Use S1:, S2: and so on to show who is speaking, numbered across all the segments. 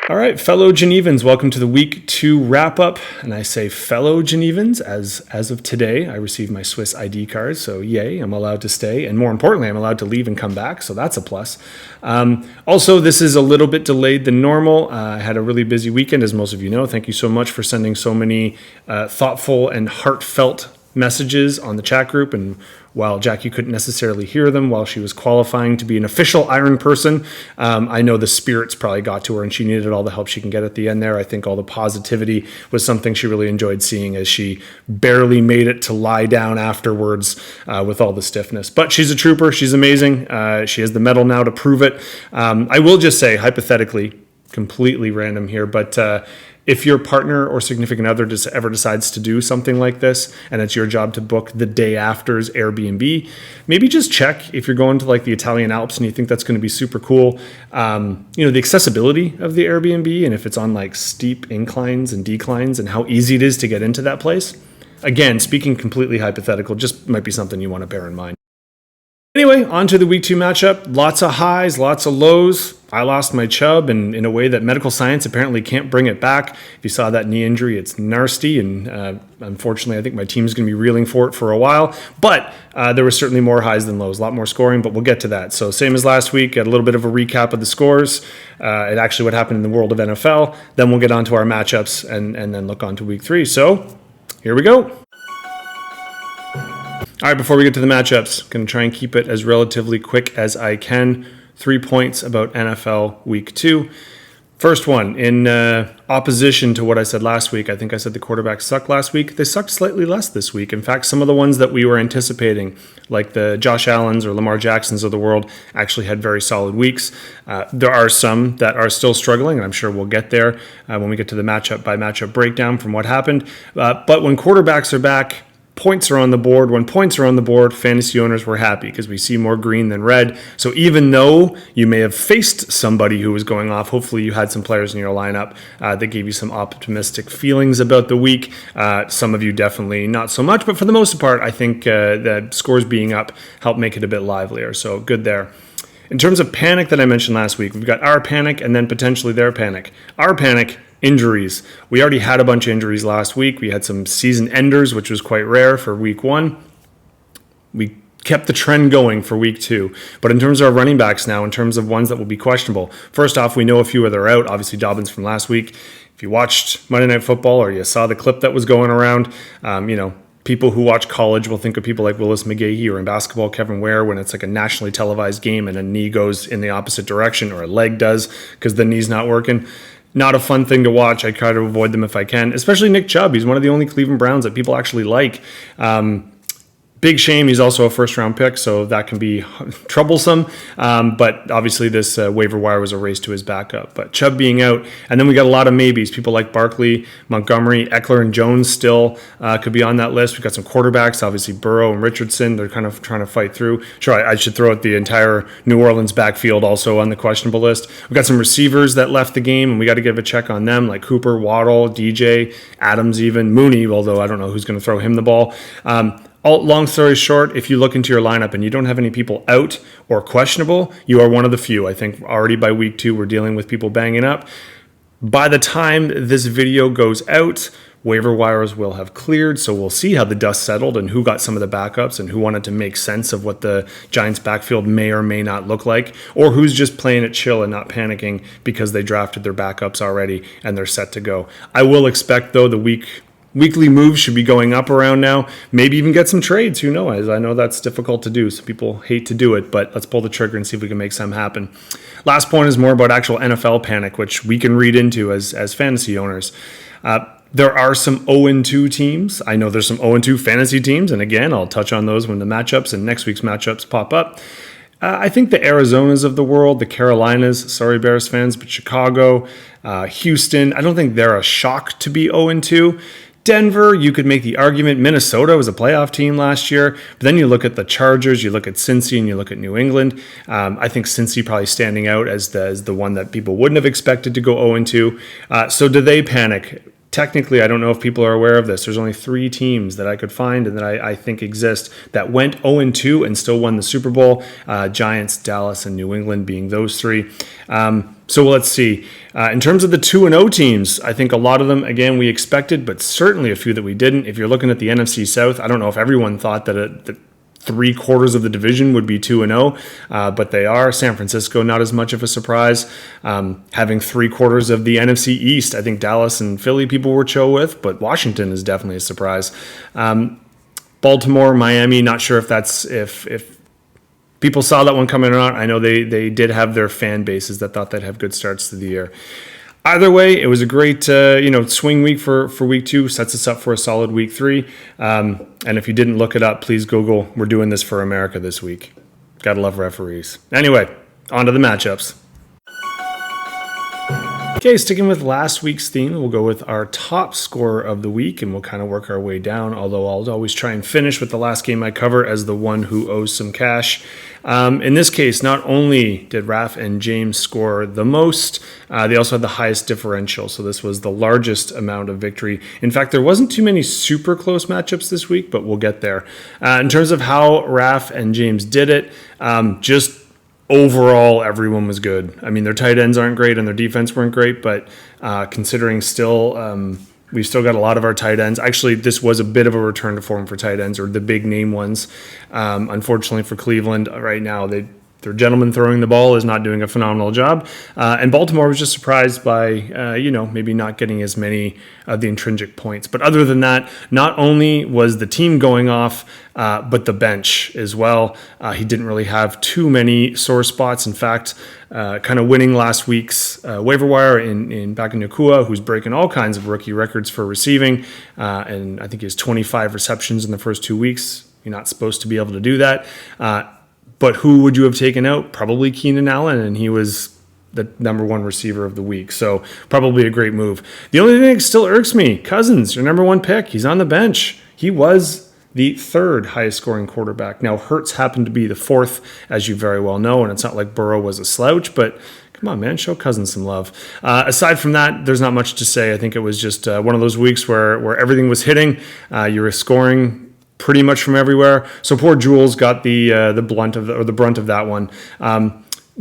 S1: All right, fellow Genevans, welcome to the week 2 wrap up. And I say fellow Genevans as of today, I received my Swiss ID card. So yay, I'm allowed to stay. And more importantly, I'm allowed to leave and come back. So that's a plus. Also, this is a little bit delayed than normal. I had a really busy weekend, as most of you know. Thank you so much for sending so many thoughtful and heartfelt messages on the chat group. And while Jackie couldn't necessarily hear them while she was qualifying to be an official Iron person, I know the spirits probably got to her and she needed all the help she can get at the end there. I think all the positivity was something she really enjoyed seeing, as she barely made it to lie down afterwards with all the stiffness. But she's a trooper. She's amazing. She has the medal now to prove it. I will just say, hypothetically, completely random here, but if your partner or significant other ever decides to do something like this and it's your job to book the day after's Airbnb, maybe just check if you're going to like the Italian Alps and you think that's going to be super cool. The accessibility of the Airbnb, and if it's on like steep inclines and declines, and how easy it is to get into that place. Again, speaking completely hypothetical, just might be something you want to bear in mind. Anyway, on to the week 2 matchup. Lots of highs, lots of lows. I lost my chub, and in a way that medical science apparently can't bring it back. If you saw that knee injury, it's nasty, and unfortunately, I think my team's going to be reeling for it for a while. But there were certainly more highs than lows, a lot more scoring, but we'll get to that. So same as last week, got a little bit of a recap of the scores, and actually what happened in the world of NFL. Then we'll get on to our matchups and then look on to week 3. So here we go. All right, before we get to the matchups, going to try and keep it as relatively quick as I can. 3 points about NFL Week 2. First one, in opposition to what I said last week, I think I said the quarterbacks sucked last week. They sucked slightly less this week. In fact, some of the ones that we were anticipating, like the Josh Allens or Lamar Jacksons of the world, actually had very solid weeks. There are some that are still struggling, and I'm sure we'll get there when we get to the matchup by matchup breakdown from what happened. But when quarterbacks are back, points are on the board. When points are on the board, fantasy owners were happy because we see more green than red. So even though you may have faced somebody who was going off, hopefully you had some players in your lineup that gave you some optimistic feelings about the week. Some of you definitely not so much, but for the most part, I think the scores being up helped make it a bit livelier. So good there. In terms of panic that I mentioned last week, we've got our panic and then potentially their panic. Our panic, injuries. We already had a bunch of injuries last week. We had some season enders, which was quite rare for week 1. We kept the trend going for week 2. But in terms of our running backs now, in terms of ones that will be questionable, first off, we know a few that are out. Obviously, Dobbins from last week. If you watched Monday Night Football or you saw the clip that was going around, people who watch college will think of people like Willis McGahee, or in basketball, Kevin Ware, when it's like a nationally televised game and a knee goes in the opposite direction, or a leg does because the knee's not working. Not a fun thing to watch. I try to avoid them if I can, especially Nick Chubb. He's one of the only Cleveland Browns that people actually like. Big shame. He's also a first-round pick, so that can be troublesome. But obviously this waiver wire was a race to his backup. But Chubb being out, and then we got a lot of maybes. People like Barkley, Montgomery, Eckler, and Jones still could be on that list. We've got some quarterbacks, obviously Burrow and Richardson. They're kind of trying to fight through. Sure, I should throw out the entire New Orleans backfield also on the questionable list. We've got some receivers that left the game, and we got to give a check on them, like Cooper, Waddle, DJ, Adams even, Mooney, although I don't know who's going to throw him the ball. Long story short, if you look into your lineup and you don't have any people out or questionable, you are one of the few. I think already by week 2, we're dealing with people banging up. By the time this video goes out, waiver wires will have cleared, so we'll see how the dust settled and who got some of the backups and who wanted to make sense of what the Giants' backfield may or may not look like, or who's just playing it chill and not panicking because they drafted their backups already and they're set to go. I will expect, though, the weekly moves should be going up around now. Maybe even get some trades. Who knows? I know that's difficult to do. Some people hate to do it, but let's pull the trigger and see if we can make something happen. Last point is more about actual NFL panic, which we can read into as fantasy owners. There are some 0-2 teams. I know there's some 0-2 fantasy teams, and again, I'll touch on those when the matchups and next week's matchups pop up. I think the Arizonas of the world, the Carolinas, sorry Bears fans, but Chicago, Houston, I don't think they're a shock to be 0-2. Denver, you could make the argument. Minnesota was a playoff team last year. But then you look at the Chargers, you look at Cincy, and you look at New England. I think Cincy probably standing out as the one that people wouldn't have expected to go 0-2. So do they panic? technically, I don't know if people are aware of this. There's only 3 teams that I could find and that I think exist that went 0-2 and still won the Super Bowl. Giants, Dallas, and New England being those 3. So let's see. In terms of the 2-0 teams, I think a lot of them, again, we expected, but certainly a few that we didn't. If you're looking at the NFC South, I don't know if everyone thought that 3/4 of the division would be 2-0, but they are. San Francisco, not as much of a surprise. Having 3/4 of the NFC East, I think Dallas and Philly people were chill with, but Washington is definitely a surprise. Baltimore, Miami, not sure if that's if people saw that one coming or not. I know they did have their fan bases that thought they'd have good starts to the year. Either way, it was a great swing week for week 2. Sets us up for a solid week 3. And if you didn't look it up, please Google. We're doing this for America this week. Gotta love referees. Anyway, on to the matchups. Okay, sticking with last week's theme, we'll go with our top scorer of the week, and we'll kind of work our way down, although I'll always try and finish with the last game I cover as the one who owes some cash. In this case, not only did Raph and James score the most, they also had the highest differential, so this was the largest amount of victory. In fact, there wasn't too many super close matchups this week, but we'll get there. In terms of how Raph and James did it, just overall, everyone was good. I mean, their tight ends aren't great and their defense weren't great, but considering still, we've still got a lot of our tight ends. Actually, this was a bit of a return to form for tight ends, or the big name ones. Unfortunately for Cleveland right now, their gentleman throwing the ball is not doing a phenomenal job. And Baltimore was just surprised by, maybe not getting as many of the intrinsic points. But other than that, not only was the team going off, but the bench as well. He didn't really have too many sore spots. In fact, kind of winning last week's waiver wire in back in Nakua, who's breaking all kinds of rookie records for receiving. And I think he has 25 receptions in the first 2 weeks. You're not supposed to be able to do that. But who would you have taken out? Probably Keenan Allen, and he was the number 1 receiver of the week. So probably a great move. The only thing that still irks me, Cousins, your number 1 pick. He's on the bench. He was the 3rd highest scoring quarterback. Now, Hurts happened to be the 4th, as you very well know, and it's not like Burrow was a slouch, but come on, man, show Cousins some love. Aside from that, there's not much to say. I think it was just one of those weeks where everything was hitting. You were scoring pretty much from everywhere. So poor Jules got the brunt of that one.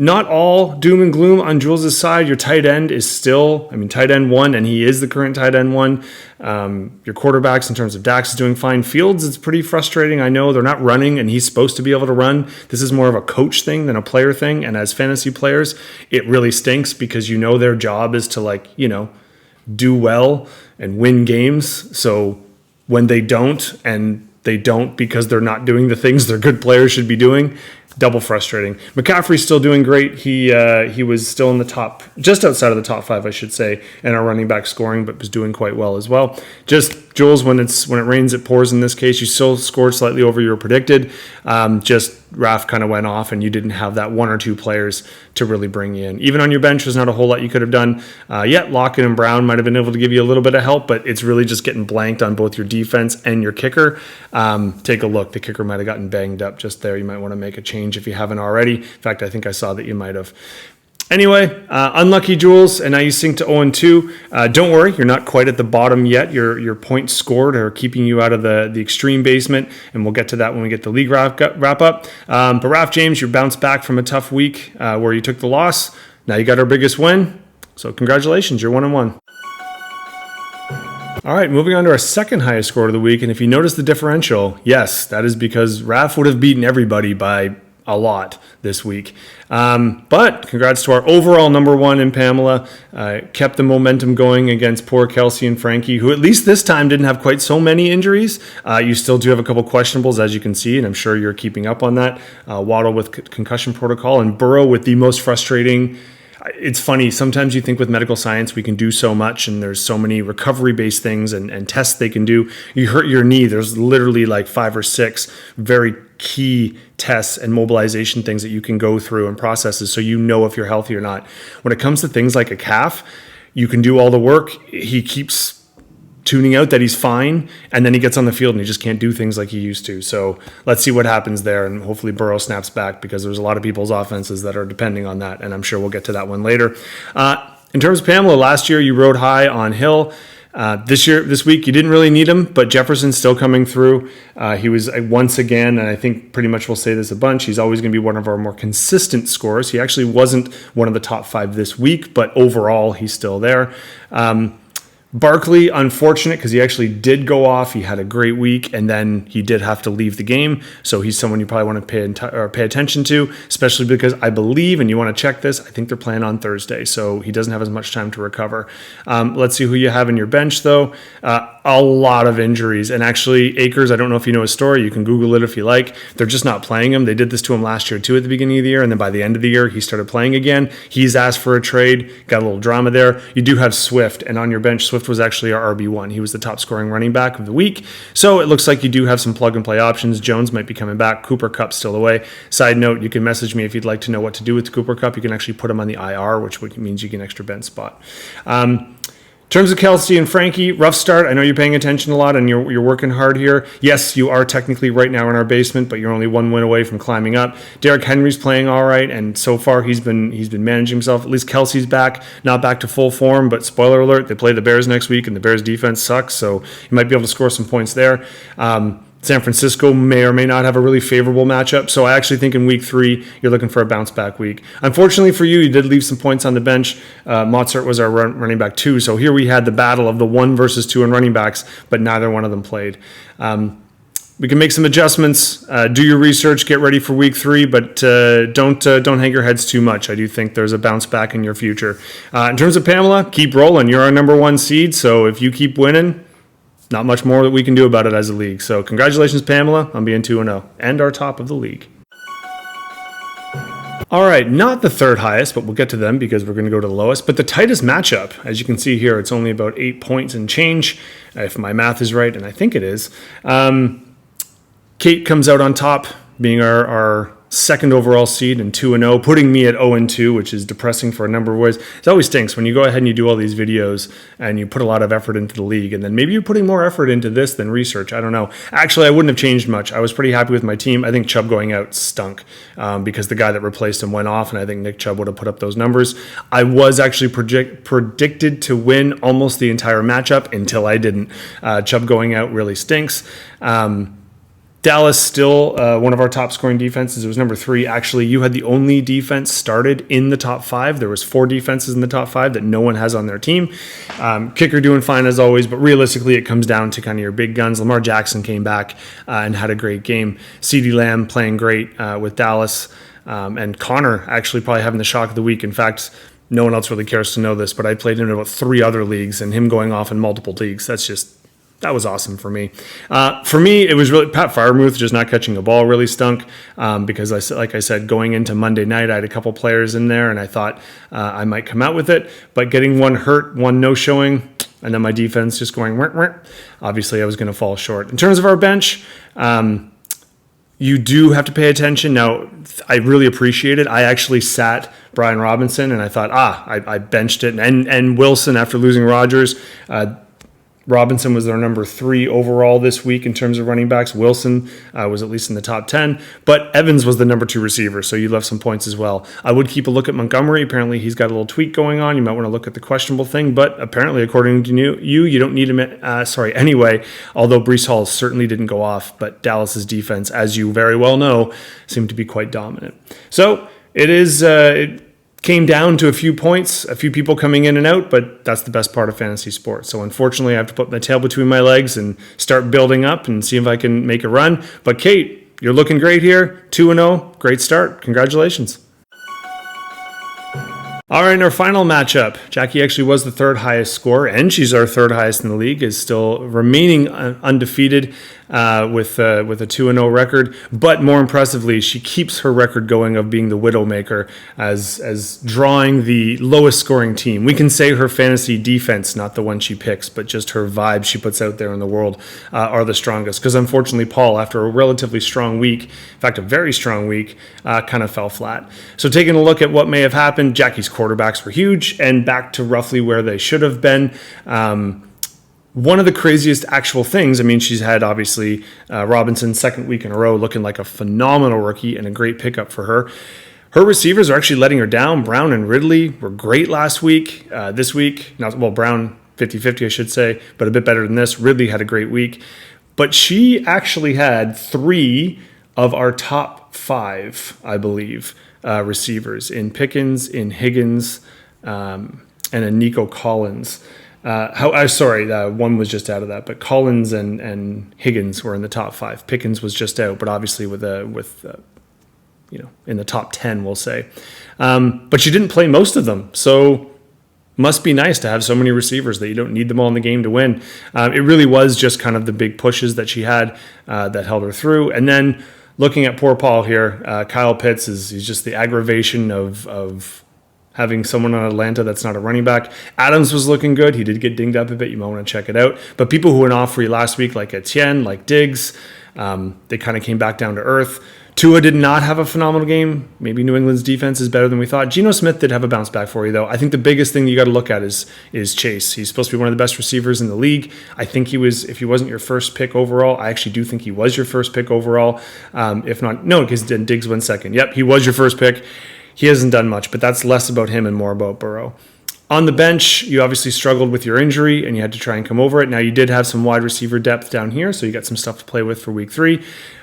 S1: Not all doom and gloom on Jules' side. Your tight end is still, tight end 1, and he is the current tight end 1. Your quarterbacks in terms of Dax is doing fine. Fields, it's pretty frustrating. I know they're not running, and he's supposed to be able to run. This is more of a coach thing than a player thing. And as fantasy players, it really stinks because their job is to do well and win games. So when they don't, and they don't because they're not doing the things their good players should be doing, double frustrating. McCaffrey's still doing great. He was still in the top, just outside of the top 5, I should say, in our running back scoring, but was doing quite well as well. Just Jules, when it rains, it pours. In this case, you still scored slightly over your predicted. Just Raph kind of went off, and you didn't have that 1 or 2 players to really bring you in. Even on your bench, there's not a whole lot you could have done. Lockett and Brown might have been able to give you a little bit of help, but it's really just getting blanked on both your defense and your kicker. Take a look. The kicker might have gotten banged up just there. You might want to make a change if you haven't already. In fact, I think I saw that you might have. Anyway, unlucky Jules, and now you sink to 0-2. Don't worry, you're not quite at the bottom yet. Your points scored are keeping you out of the extreme basement, and we'll get to that when we get the league wrap up. But Raph, James, you bounced back from a tough week where you took the loss. Now you got our biggest win, so congratulations, you're 1-1. All right, moving on to our second highest score of the week, and if you notice the differential, yes, that is because Raph would have beaten everybody by a lot this week. But congrats to our overall number 1 in Pamela. Kept the momentum going against poor Kelsey and Frankie, who at least this time didn't have quite so many injuries. You still do have a couple questionables, as you can see, and I'm sure you're keeping up on that. Waddle with concussion protocol, and Burrow with the most frustrating. It's funny, sometimes you think with medical science we can do so much, and there's so many recovery-based things and tests they can do. You hurt your knee, there's literally like 5 or 6 very key tests and mobilization things that you can go through and processes so you know if you're healthy or not. When it comes to things like a calf, you can do all the work. He keeps tuning out that he's fine, and then he gets on the field and he just can't do things like he used to. So let's see what happens there, and hopefully Burrow snaps back because there's a lot of people's offenses that are depending on that, and I'm sure we'll get to that one later. In terms of Pamela, last year you rode high on Hill. This week, you didn't really need him, but Jefferson's still coming through. He was once again, and I think pretty much we'll say this a bunch, he's always going to be one of our more consistent scorers. He actually wasn't one of the top 5 this week, but overall, he's still there. Barkley, unfortunate because he actually did go off. He had a great week, and then he did have to leave the game. So he's someone you probably want to pay attention to, especially because I believe, and you want to check this, I think they're playing on Thursday, so he doesn't have as much time to recover. Let's see who you have in your bench, though. A lot of injuries, and actually Akers, I don't know if you know his story. You can Google it if you like. They're just not playing him. They did this to him last year, too, at the beginning of the year, and then by the end of the year, he started playing again. He's asked for a trade, got a little drama there. You do have Swift, and on your bench, Swift was actually our RB1. He was the top scoring running back of the week. So it looks like you do have some plug and play options. Jones might be coming back. Cooper Kupp's still away. Side note, you can message me if you'd like to know what to do with Cooper Kupp. You can actually put him on the IR, which means you get an extra bench spot. In terms of Kelsey and Frankie, rough start. I know you're paying attention a lot and you're working hard here. Yes, you are technically right now in our basement, but you're only 1 win away from climbing up. Derrick Henry's playing all right, and so far he's been managing himself. At least Kelsey's back, not back to full form, but spoiler alert, they play the Bears next week, and the Bears defense sucks, so you might be able to score some points there. San Francisco may or may not have a really favorable matchup, so I actually think in week 3, you're looking for a bounce-back week. Unfortunately for you, you did leave some points on the bench. Mozart was our running back 2, so here we had the battle of the 1 versus 2 in running backs, but neither one of them played. We can make some adjustments, do your research, get ready for week 3, but don't hang your heads too much. I do think there's a bounce back in your future. In terms of Pamela, keep rolling. You're our number 1 seed, so if you keep winning, not much more that we can do about it as a league. So congratulations, Pamela, on being 2-0 and our top of the league. All right, not the 3rd highest, but we'll get to them because we're going to go to the lowest. But the tightest matchup, as you can see here, it's only about 8 points and change, if my math is right, and I think it is. Kate comes out on top, being our 2nd overall seed and 2-0, putting me at 0-2, which is depressing for a number of ways. It always stinks when you go ahead and you do all these videos and you put a lot of effort into the league, and then maybe you're putting more effort into this than research. I don't know. Actually, I wouldn't have changed much. I was pretty happy with my team. I think Chubb going out stunk because the guy that replaced him went off, and I think Nick Chubb would have put up those numbers. I was actually predicted to win almost the entire matchup until I didn't. Chubb going out really stinks. Dallas still one of our top scoring defenses. It was number 3. Actually, you had the only defense started in the top 5. There was 4 defenses in the top 5 that no one has on their team. Kicker doing fine as always, but realistically it comes down to kind of your big guns. Lamar Jackson came back and had a great game. CeeDee Lamb playing great with Dallas. And Connor actually probably having the shock of the week. In fact, no one else really cares to know this, but I played him in about 3 other leagues, and him going off in multiple leagues, that was awesome for me. For me, it was really Pat Freiermuth just not catching a ball really stunk because, like I said, going into Monday night, I had a couple players in there, and I thought I might come out with it. But getting 1 hurt, 1 no-showing, and then my defense just going, obviously I was going to fall short. In terms of our bench, you do have to pay attention. Now, I really appreciate it. I actually sat Brian Robinson, and I thought, I benched it. And Wilson, after losing Rodgers, Robinson was their number 3 overall this week in terms of running backs. Wilson was at least in the top 10, but Evans was the number 2 receiver, so you left some points as well. I would keep a look at Montgomery. Apparently, he's got a little tweak going on. You might want to look at the questionable thing, but apparently, according to you don't need him anyway, although Breece Hall certainly didn't go off, but Dallas's defense, as you very well know, seemed to be quite dominant. So it came down to a few points, a few people coming in and out, but that's the best part of fantasy sports. So unfortunately, I have to put my tail between my legs and start building up and see if I can make a run. But Kate, you're looking great here. 2-0, great start. Congratulations. All right, in our final matchup, Jackie actually was the 3rd highest scorer, and she's our 3rd highest in the league, is still remaining undefeated with a 2-0 record. But more impressively, she keeps her record going of being the Widowmaker as drawing the lowest scoring team. We can say her fantasy defense, not the one she picks, but just her vibe she puts out there in the world are the strongest. Because unfortunately, Paul, after a relatively strong week, in fact, a very strong week, kind of fell flat. So taking a look at what may have happened, Jackie's quarterbacks were huge and back to roughly where they should have been. One of the craziest actual things, I mean, she's had obviously Robinson's 2nd week in a row looking like a phenomenal rookie and a great pickup for her. Her receivers are actually letting her down. Brown and Ridley were great last week. This week, Brown 50-50, I should say, but a bit better than this. Ridley had a great week. But she actually had 3 of our top 5, I believe, receivers in Pickens, in Higgins, and in Nico Collins. One was just out of that, but Collins and Higgins were in the top 5. Pickens was just out, but obviously with in the top 10, we'll say. But she didn't play most of them, so must be nice to have so many receivers that you don't need them all in the game to win. It really was just kind of the big pushes that she had that held her through. And then looking at poor Paul here, Kyle Pitts he's just the aggravation of having someone on Atlanta that's not a running back. Adams was looking good. He did get dinged up a bit. You might want to check it out. But people who went off for you last week, like Etienne, like Diggs, they kind of came back down to earth. Tua did not have a phenomenal game. Maybe New England's defense is better than we thought. Geno Smith did have a bounce back for you, though. I think the biggest thing you got to look at is Chase. He's supposed to be one of the best receivers in the league. I think he was, if he wasn't your first pick overall, I actually do think he was your first pick overall. If not, no, because Diggs went second. Yep, he was your first pick. He hasn't done much, but that's less about him and more about Burrow. On the bench, you obviously struggled with your injury and you had to try and come over it. Now, you did have some wide receiver depth down here, so you got some stuff to play with for week 3.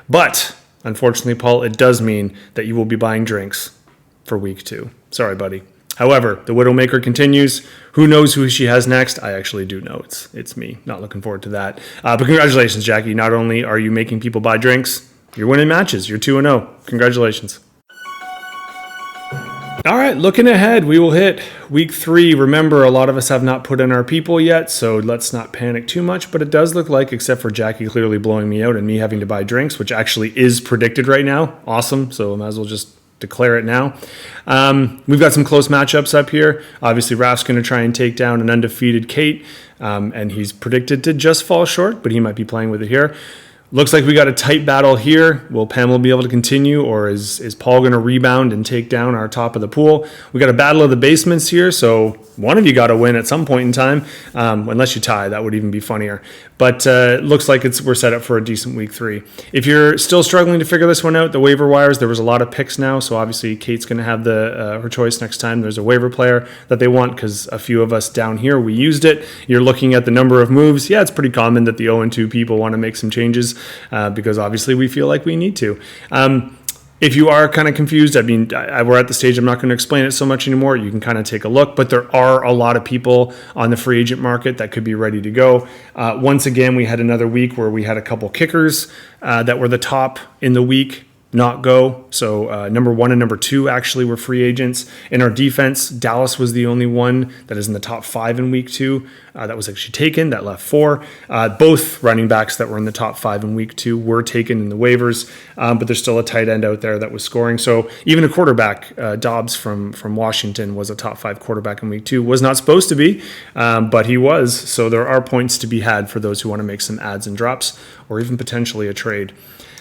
S1: But unfortunately, Paul, it does mean that you will be buying drinks for week 2. Sorry, buddy. However, the Widowmaker continues. Who knows who she has next? I actually do know. It's me. Not looking forward to that. But congratulations, Jackie. Not only are you making people buy drinks, you're winning matches. You're 2-0. Congratulations. All right, looking ahead, we will hit week 3. Remember, a lot of us have not put in our people yet, so let's not panic too much. But it does look like, except for Jackie clearly blowing me out and me having to buy drinks, which actually is predicted right now. Awesome. So I might as well just declare it now. We've got some close matchups up here. Obviously, Raf's going to try and take down an undefeated Kate, and he's predicted to just fall short, but he might be playing with it here. Looks like we got a tight battle here. Will Pamela be able to continue, or is Paul going to rebound and take down our top of the pool? We got a battle of the basements here, so one of you got to win at some point in time, unless you tie. That would even be funnier. But looks like we're set up for a decent week 3. If you're still struggling to figure this one out, the waiver wires, there was a lot of picks now, so obviously Kate's going to have her choice next time. There's a waiver player that they want because a few of us down here, we used it. You're looking at the number of moves. Yeah, it's pretty common that the 0-2 people want to make some changes because obviously we feel like we need to. If you are kind of confused, I mean, we're at the stage, I'm not going to explain it so much anymore. You can kind of take a look, but there are a lot of people on the free agent market that could be ready to go. Once again, we had another week where we had a couple kickers that were the top in the week not go. So number 1 and number 2 actually were free agents. In our defense, Dallas was the only one that is in the top 5 in week 2 that was actually taken. That left 4. Both running backs that were in the top 5 in week 2 were taken in the waivers, but there's still a tight end out there that was scoring. So even a quarterback, Dobbs from Washington, was a top 5 quarterback in week 2. Was not supposed to be, but he was. So there are points to be had for those who want to make some adds and drops, or even potentially a trade.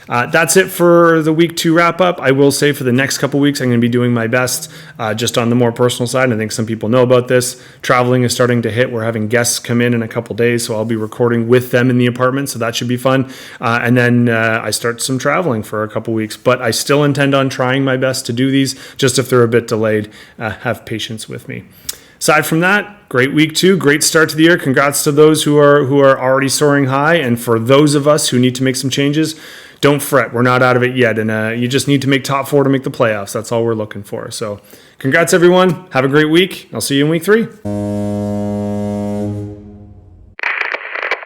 S1: That's it for the week 2 wrap up. I will say for the next couple weeks, I'm going to be doing my best just on the more personal side. I think some people know about this. Traveling is starting to hit. We're having guests come in a couple days, so I'll be recording with them in the apartment, so that should be fun. And then I start some traveling for a couple weeks, but I still intend on trying my best to do these, just if they're a bit delayed. Have patience with me. Aside from that, great week 2, great start to the year. Congrats to those who are already soaring high, and for those of us who need to make some changes, don't fret. We're not out of it yet, and you just need to make top 4 to make the playoffs. That's all we're looking for. So congrats, everyone. Have a great week. I'll see you in week 3.